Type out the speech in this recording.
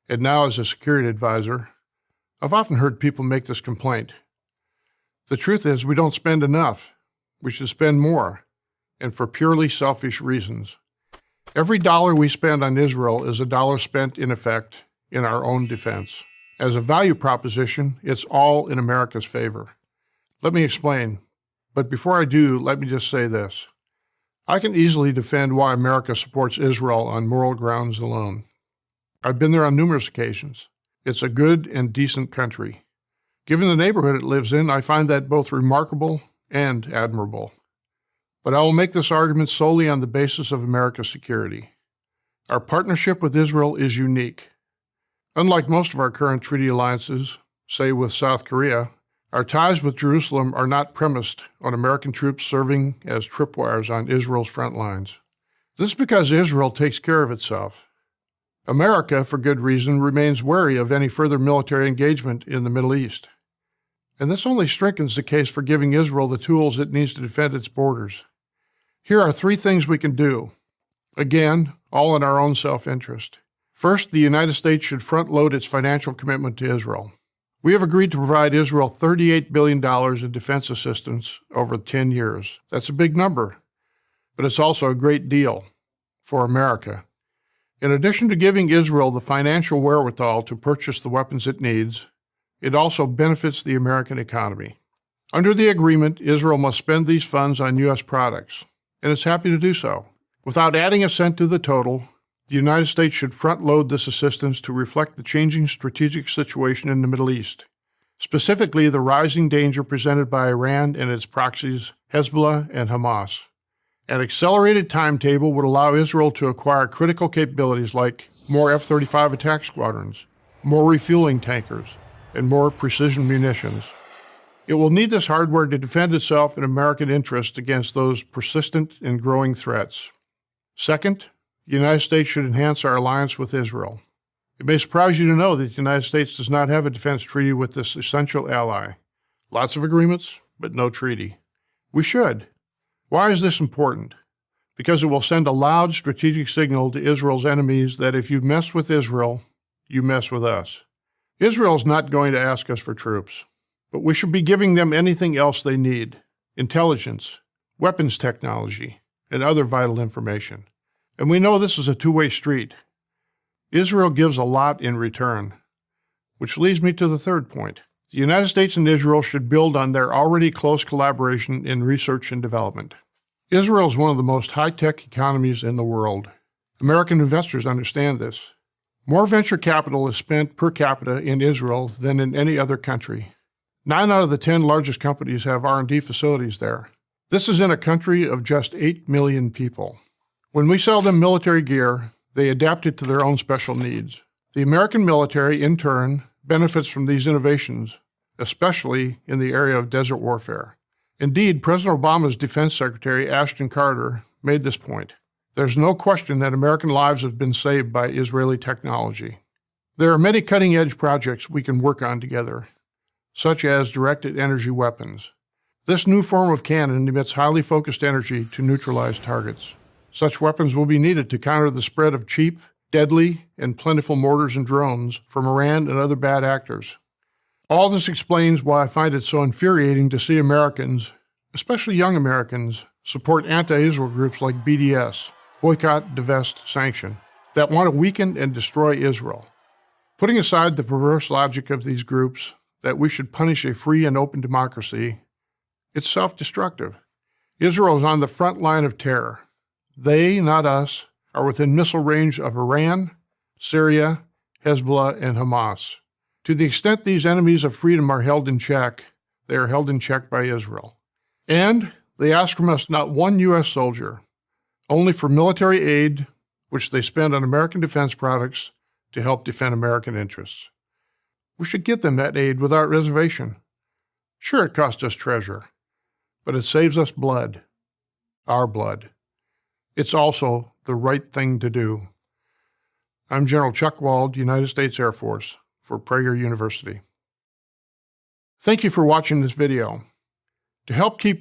and now as a security advisor, I've often heard people make this complaint. The truth is, we don't spend enough. We should spend more, and for purely selfish reasons. Every dollar we spend on Israel is a dollar spent, in effect, in our own defense. As a value proposition, it's all in America's favor. Let me explain, but before I do, let me just say this. I can easily defend why America supports Israel on moral grounds alone. I've been there on numerous occasions. It's a good and decent country. Given the neighborhood it lives in, I find that both remarkable and admirable. But I will make this argument solely on the basis of America's security. Our partnership with Israel is unique. Unlike most of our current treaty alliances, say with South Korea, our ties with Jerusalem are not premised on American troops serving as tripwires on Israel's front lines. This is because Israel takes care of itself. America, for good reason, remains wary of any further military engagement in the Middle East. And this only strengthens the case for giving Israel the tools it needs to defend its borders. Here are 3 things we can do. Again, all in our own self-interest. First, the United States should front-load its financial commitment to Israel. We have agreed to provide Israel $38 billion in defense assistance over 10 years. That's a big number, but it's also a great deal for America. In addition to giving Israel the financial wherewithal to purchase the weapons it needs, it also benefits the American economy. Under the agreement, Israel must spend these funds on U.S. products, and it's happy to do so. Without adding a cent to the total, the United States should front-load this assistance to reflect the changing strategic situation in the Middle East, specifically the rising danger presented by Iran and its proxies, Hezbollah and Hamas. An accelerated timetable would allow Israel to acquire critical capabilities like more F-35 attack squadrons, more refueling tankers, and more precision munitions. It will need this hardware to defend itself in American interest against those persistent and growing threats. Second, the United States should enhance our alliance with Israel. It may surprise you to know that the United States does not have a defense treaty with this essential ally. Lots of agreements, but no treaty. We should. Why is this important? Because it will send a loud strategic signal to Israel's enemies that if you mess with Israel, you mess with us. Israel's not going to ask us for troops, but we should be giving them anything else they need: intelligence, weapons technology, and other vital information. And we know this is a two-way street. Israel gives a lot in return, which leads me to the third point. The United States and Israel should build on their already close collaboration in research and development. Israel is one of the most high-tech economies in the world. American investors understand this. More venture capital is spent per capita in Israel than in any other country. 9 out of the 10 largest companies have R&D facilities there. This is in a country of just 8 million people. When we sell them military gear, they adapt it to their own special needs. The American military, in turn, benefits from these innovations, especially in the area of desert warfare. Indeed, President Obama's Defense Secretary, Ashton Carter, made this point. There's no question that American lives have been saved by Israeli technology. There are many cutting-edge projects we can work on together, such as directed energy weapons. This new form of cannon emits highly focused energy to neutralize targets. Such weapons will be needed to counter the spread of cheap, deadly, and plentiful mortars and drones from Iran and other bad actors. All this explains why I find it so infuriating to see Americans, especially young Americans, support anti-Israel groups like BDS, Boycott, Divest, Sanction, that want to weaken and destroy Israel. Putting aside the perverse logic of these groups that we should punish a free and open democracy, it's self-destructive. Israel is on the front line of terror. They, not us, are within missile range of Iran, Syria, Hezbollah, and Hamas. To the extent these enemies of freedom are held in check, they are held in check by Israel. And they ask from us not one U.S. soldier, only for military aid, which they spend on American defense products to help defend American interests. We should give them that aid without reservation. Sure, it costs us treasure, but it saves us blood, our blood. It's also the right thing to do. I'm General Chuck Wald, United States Air Force, for Prager University. Thank you for watching this video. To help keep